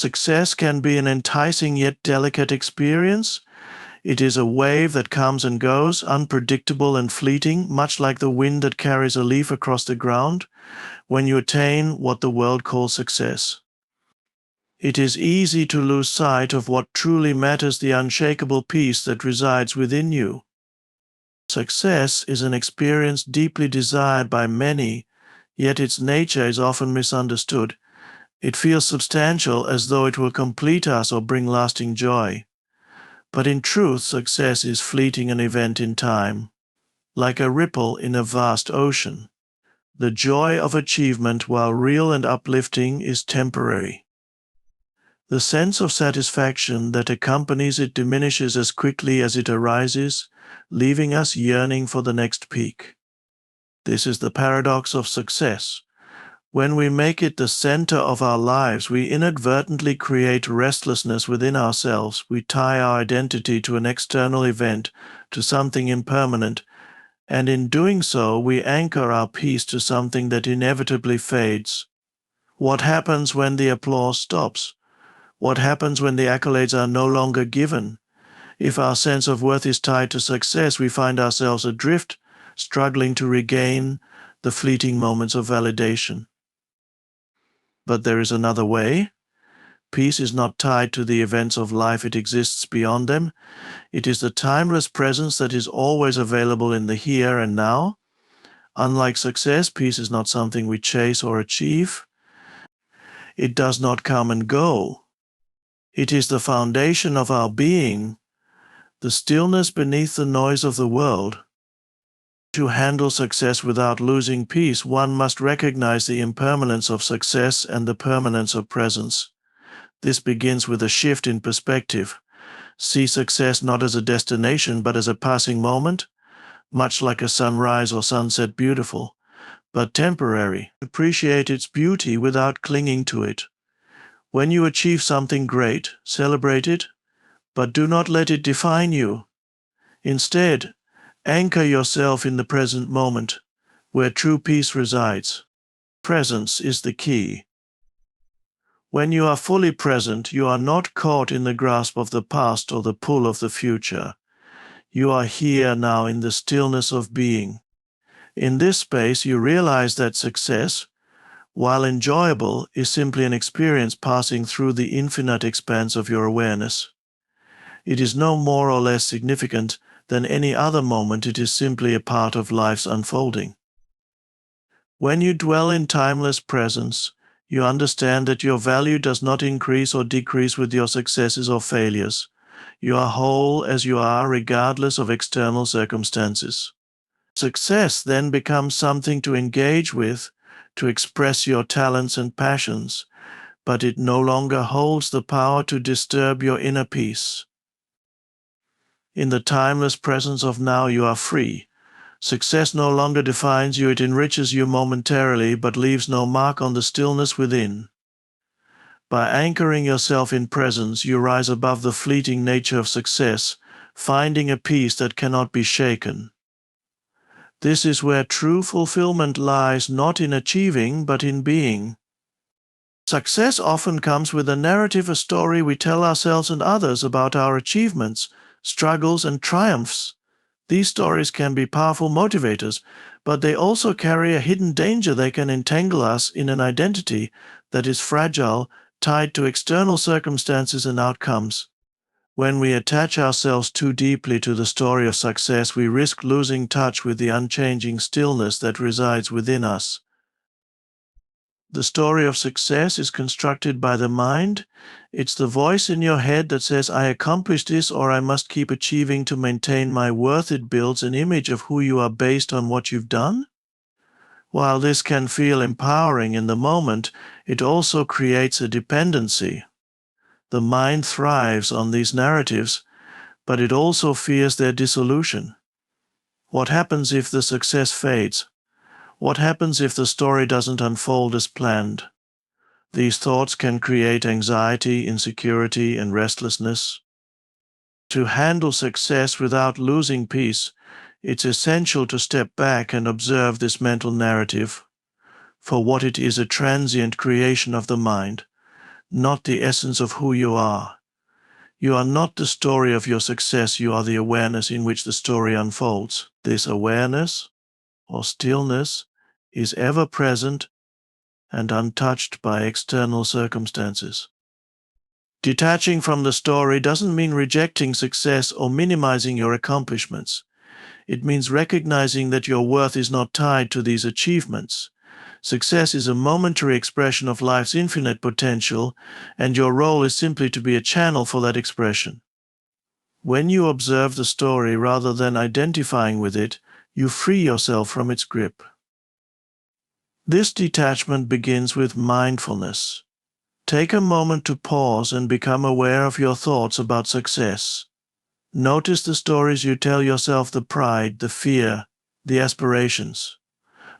Success can be an enticing yet delicate experience. It is a wave that comes and goes, unpredictable and fleeting, much like the wind that carries a leaf across the ground when you attain what the world calls success. It is easy to lose sight of what truly matters, the unshakable peace that resides within you. Success is an experience deeply desired by many, yet its nature is often misunderstood. It feels substantial, as though it will complete us or bring lasting joy. But in truth, success is fleeting, an event in time, like a ripple in a vast ocean. The joy of achievement, while real and uplifting, is temporary. The sense of satisfaction that accompanies it diminishes as quickly as it arises, leaving us yearning for the next peak. This is the paradox of success. When we make it the center of our lives, we inadvertently create restlessness within ourselves. We tie our identity to an external event, to something impermanent, and in doing so, we anchor our peace to something that inevitably fades. What happens when the applause stops? What happens when the accolades are no longer given? If our sense of worth is tied to success, we find ourselves adrift, struggling to regain the fleeting moments of validation. But there is another way. Peace is not tied to the events of life, it exists beyond them. It is the timeless presence that is always available in the here and now. Unlike success, peace is not something we chase or achieve. It does not come and go. It is the foundation of our being, the stillness beneath the noise of the world. To handle success without losing peace, one must recognize the impermanence of success and the permanence of presence. This begins with a shift in perspective. See success not as a destination but as a passing moment, much like a sunrise or sunset, beautiful, but temporary. Appreciate its beauty without clinging to it. When you achieve something great, celebrate it, but do not let it define you. Instead, anchor yourself in the present moment, where true peace resides. Presence is the key. When you are fully present, you are not caught in the grasp of the past or the pull of the future. You are here now in the stillness of being. In this space, you realize that success, while enjoyable, is simply an experience passing through the infinite expanse of your awareness. It is no more or less significant than any other moment. It is simply a part of life's unfolding. When you dwell in timeless presence, you understand that your value does not increase or decrease with your successes or failures. You are whole as you are, regardless of external circumstances. Success then becomes something to engage with, to express your talents and passions, but it no longer holds the power to disturb your inner peace. In the timeless presence of now, you are free. Success no longer defines you, it enriches you momentarily, but leaves no mark on the stillness within. By anchoring yourself in presence, you rise above the fleeting nature of success, finding a peace that cannot be shaken. This is where true fulfillment lies, not in achieving, but in being. Success often comes with a narrative, a story we tell ourselves and others about our achievements, struggles, and triumphs. These stories can be powerful motivators, but they also carry a hidden danger. They can entangle us in an identity that is fragile, tied to external circumstances and outcomes. When we attach ourselves too deeply to the story of success, we risk losing touch with the unchanging stillness that resides within us. The story of success is constructed by the mind. It's the voice in your head that says, I accomplished this, or I must keep achieving to maintain my worth. It builds an image of who you are based on what you've done. While this can feel empowering in the moment, it also creates a dependency. The mind thrives on these narratives, but it also fears their dissolution. What happens if the success fades? What happens if the story doesn't unfold as planned? These thoughts can create anxiety, insecurity, and restlessness. To handle success without losing peace, it's essential to step back and observe this mental narrative for what it is, a transient creation of the mind. not the essence of who you are. You are not the story of your success, you are the awareness in which the story unfolds. This awareness, or stillness, is ever present and untouched by external circumstances. Detaching from the story doesn't mean rejecting success or minimizing your accomplishments. It means recognizing that your worth is not tied to these achievements. Success is a momentary expression of life's infinite potential, and your role is simply to be a channel for that expression. When you observe the story rather than identifying with it, you free yourself from its grip. This detachment begins with mindfulness. Take a moment to pause and become aware of your thoughts about success. Notice the stories you tell yourself, the pride, the fear, the aspirations.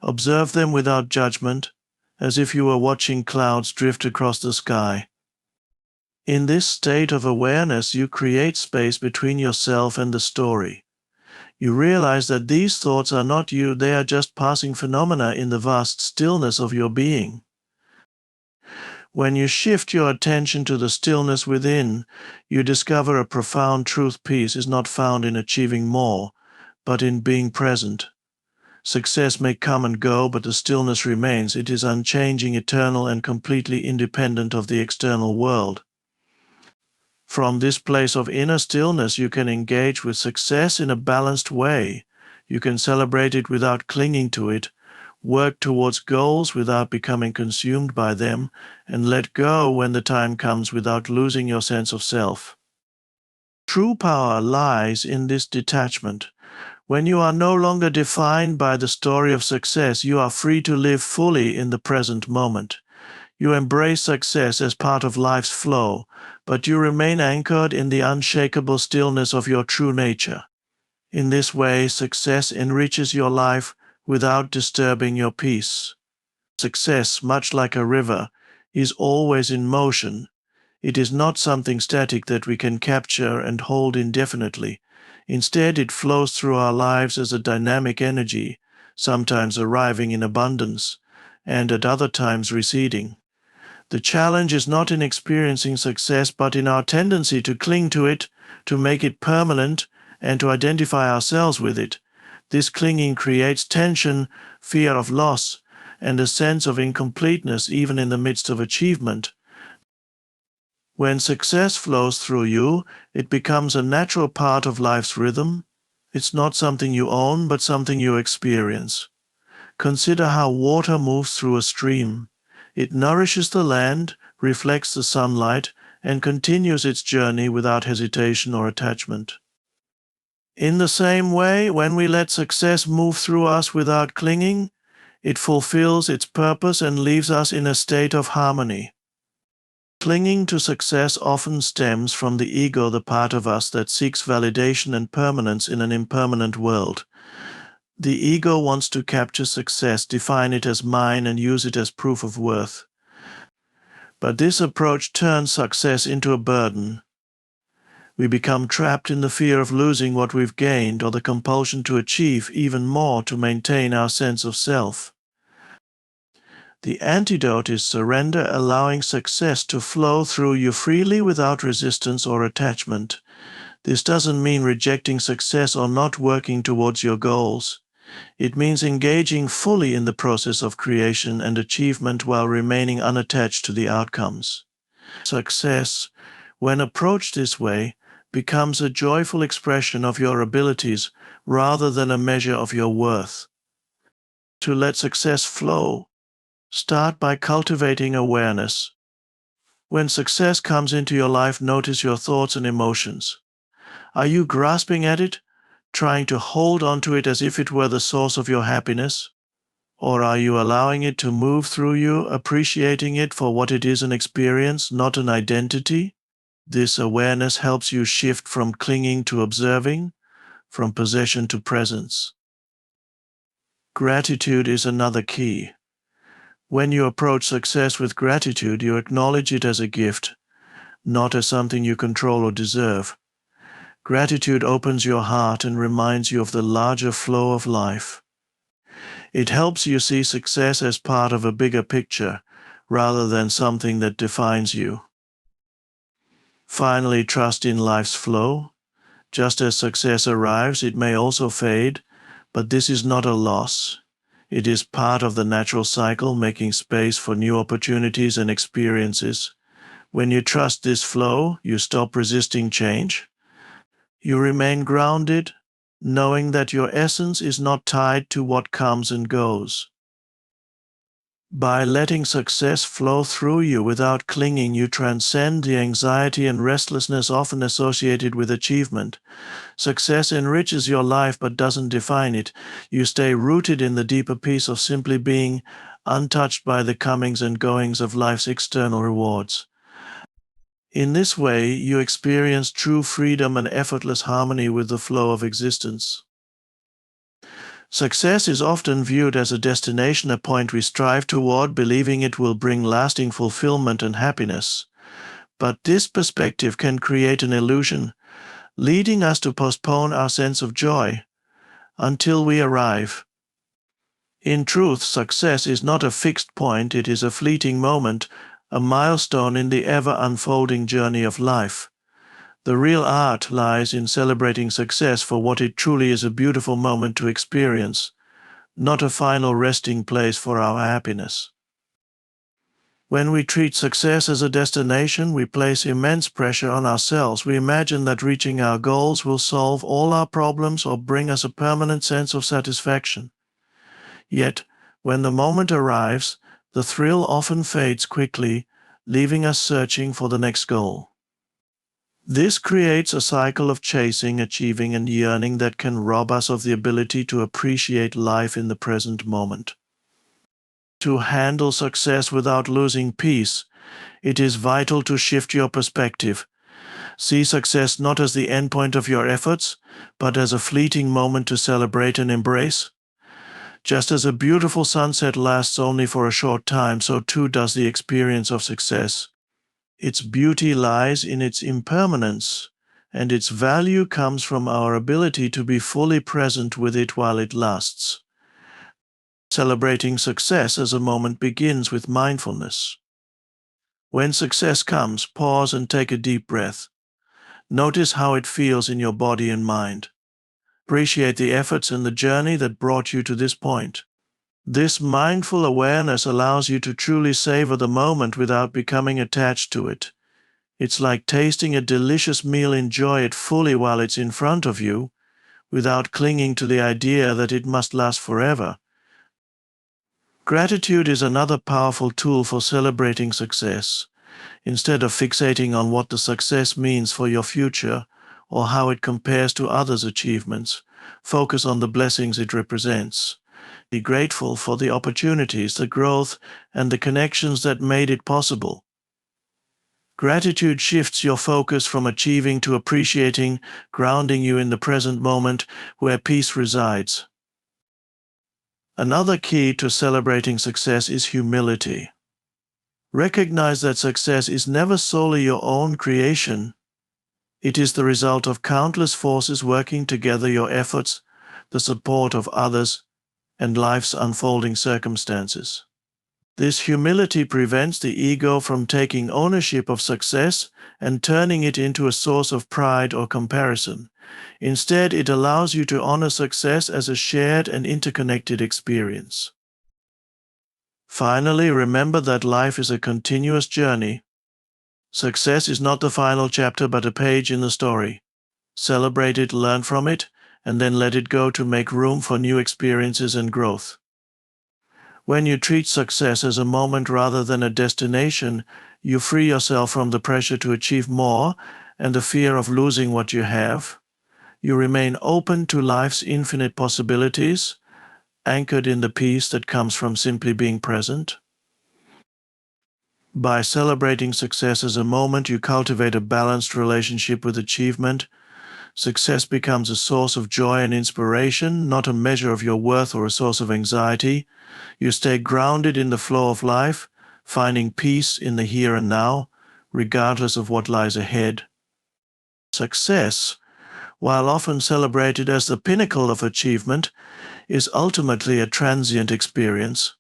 Observe them without judgment, as if you were watching clouds drift across the sky. In this state of awareness, you create space between yourself and the story. You realize that these thoughts are not you, they are just passing phenomena in the vast stillness of your being. When you shift your attention to the stillness within, you discover a profound truth. Peace is not found in achieving more, but in being present. Success may come and go, but the stillness remains. It is unchanging, eternal, and completely independent of the external world. From this place of inner stillness, you can engage with success in a balanced way. You can celebrate it without clinging to it, work towards goals without becoming consumed by them, and let go when the time comes without losing your sense of self. True power lies in this detachment. When you are no longer defined by the story of success, you are free to live fully in the present moment. You embrace success as part of life's flow, but you remain anchored in the unshakable stillness of your true nature. In this way, success enriches your life without disturbing your peace. Success, much like a river, is always in motion. It is not something static that we can capture and hold indefinitely. Instead, it flows through our lives as a dynamic energy, sometimes arriving in abundance, and at other times receding. The challenge is not in experiencing success, but in our tendency to cling to it, to make it permanent, and to identify ourselves with it. This clinging creates tension, fear of loss, and a sense of incompleteness even in the midst of achievement. When success flows through you, it becomes a natural part of life's rhythm. It's not something you own, but something you experience. Consider how water moves through a stream. It nourishes the land, reflects the sunlight, and continues its journey without hesitation or attachment. In the same way, when we let success move through us without clinging, it fulfills its purpose and leaves us in a state of harmony. Clinging to success often stems from the ego, the part of us that seeks validation and permanence in an impermanent world. The ego wants to capture success, define it as mine, and use it as proof of worth. But this approach turns success into a burden. We become trapped in the fear of losing what we've gained or the compulsion to achieve even more to maintain our sense of self. The antidote is surrender, allowing success to flow through you freely without resistance or attachment. This doesn't mean rejecting success or not working towards your goals. It means engaging fully in the process of creation and achievement while remaining unattached to the outcomes. Success, when approached this way, becomes a joyful expression of your abilities rather than a measure of your worth. To let success flow, start by cultivating awareness. When success comes into your life, notice your thoughts and emotions. Are you grasping at it, trying to hold onto it as if it were the source of your happiness? Or are you allowing it to move through you, appreciating it for what it is, an experience, not an identity? This awareness helps you shift from clinging to observing, from possession to presence. Gratitude is another key. When you approach success with gratitude, you acknowledge it as a gift, not as something you control or deserve. Gratitude opens your heart and reminds you of the larger flow of life. It helps you see success as part of a bigger picture, rather than something that defines you. Finally, trust in life's flow. Just as success arrives, it may also fade, but this is not a loss. It is part of the natural cycle, making space for new opportunities and experiences. When you trust this flow, you stop resisting change. You remain grounded, knowing that your essence is not tied to what comes and goes. By letting success flow through you without clinging, you transcend the anxiety and restlessness often associated with achievement. Success enriches your life but doesn't define it. You stay rooted in the deeper peace of simply being, untouched by the comings and goings of life's external rewards. In this way, you experience true freedom and effortless harmony with the flow of existence. Success is often viewed as a destination, a point we strive toward, believing it will bring lasting fulfillment and happiness. But this perspective can create an illusion, leading us to postpone our sense of joy until we arrive. In truth, success is not a fixed point, it is a fleeting moment, a milestone in the ever-unfolding journey of life. The real art lies in celebrating success for what it truly is, a beautiful moment to experience, not a final resting place for our happiness. When we treat success as a destination, we place immense pressure on ourselves. We imagine that reaching our goals will solve all our problems or bring us a permanent sense of satisfaction. Yet, when the moment arrives, the thrill often fades quickly, leaving us searching for the next goal. This creates a cycle of chasing, achieving, and yearning that can rob us of the ability to appreciate life in the present moment. To handle success without losing peace, it is vital to shift your perspective. See success not as the endpoint of your efforts, but as a fleeting moment to celebrate and embrace. Just as a beautiful sunset lasts only for a short time, so too does the experience of success. Its beauty lies in its impermanence, and its value comes from our ability to be fully present with it while it lasts. Celebrating success as a moment begins with mindfulness. When success comes, pause and take a deep breath. Notice how it feels in your body and mind. Appreciate the efforts and the journey that brought you to this point. This mindful awareness allows you to truly savor the moment without becoming attached to it. It's like tasting a delicious meal. Enjoy it fully while it's in front of you, without clinging to the idea that it must last forever. Gratitude is another powerful tool for celebrating success. Instead of fixating on what the success means for your future or how it compares to others' achievements, focus on the blessings it represents. Be grateful for the opportunities, the growth, and the connections that made it possible. Gratitude shifts your focus from achieving to appreciating, grounding you in the present moment where peace resides. Another key to celebrating success is humility. Recognize that success is never solely your own creation. It is the result of countless forces working together: your efforts, the support of others, and life's unfolding circumstances. This humility prevents the ego from taking ownership of success and turning it into a source of pride or comparison. Instead, it allows you to honor success as a shared and interconnected experience. Finally, remember that life is a continuous journey. Success is not the final chapter but a page in the story. Celebrate it, learn from it, and then let it go to make room for new experiences and growth. When you treat success as a moment rather than a destination, you free yourself from the pressure to achieve more and the fear of losing what you have. You remain open to life's infinite possibilities, anchored in the peace that comes from simply being present. By celebrating success as a moment, you cultivate a balanced relationship with achievement. Success becomes a source of joy and inspiration, not a measure of your worth or a source of anxiety. You stay grounded in the flow of life, finding peace in the here and now, regardless of what lies ahead. Success, while often celebrated as the pinnacle of achievement, is ultimately a transient experience.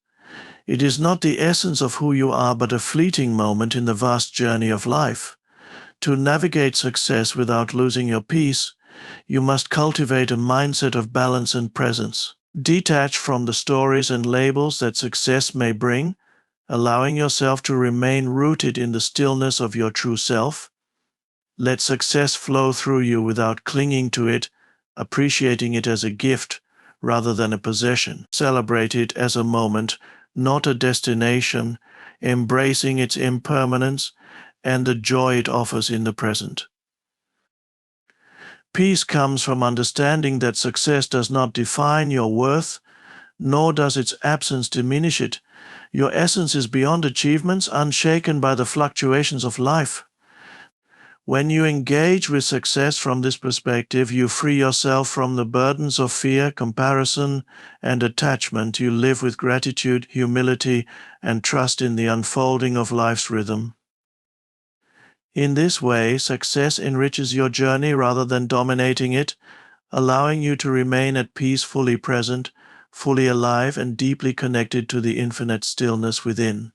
It is not the essence of who you are, but a fleeting moment in the vast journey of life. To navigate success without losing your peace, you must cultivate a mindset of balance and presence. Detach from the stories and labels that success may bring, allowing yourself to remain rooted in the stillness of your true self. Let success flow through you without clinging to it, appreciating it as a gift rather than a possession. Celebrate it as a moment, not a destination, embracing its impermanence and the joy it offers in the present. Peace comes from understanding that success does not define your worth, nor does its absence diminish it. Your essence is beyond achievements, unshaken by the fluctuations of life. When you engage with success from this perspective, you free yourself from the burdens of fear, comparison, and attachment. You live with gratitude, humility, and trust in the unfolding of life's rhythm. In this way, success enriches your journey rather than dominating it, allowing you to remain at peace, fully present, fully alive, and deeply connected to the infinite stillness within.